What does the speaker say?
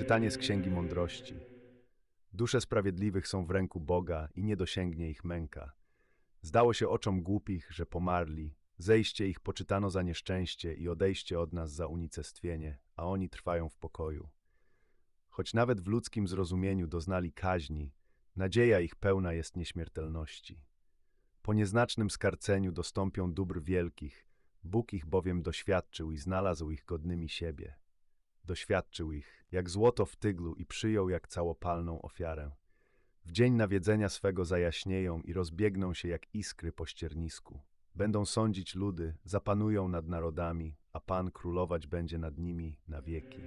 Czytanie z Księgi Mądrości. Dusze sprawiedliwych są w ręku Boga i nie dosięgnie ich męka. Zdało się oczom głupich, że pomarli, zejście ich poczytano za nieszczęście i odejście od nas za unicestwienie, a oni trwają w pokoju. Choć nawet w ludzkim zrozumieniu doznali kaźni, nadzieja ich pełna jest nieśmiertelności. Po nieznacznym skarceniu dostąpią dóbr wielkich, Bóg ich bowiem doświadczył i znalazł ich godnymi siebie. Doświadczył ich, jak złoto w tyglu i przyjął jak całopalną ofiarę. W dzień nawiedzenia swego zajaśnieją i rozbiegną się jak iskry po ściernisku. Będą sądzić ludy, zapanują nad narodami, a Pan królować będzie nad nimi na wieki.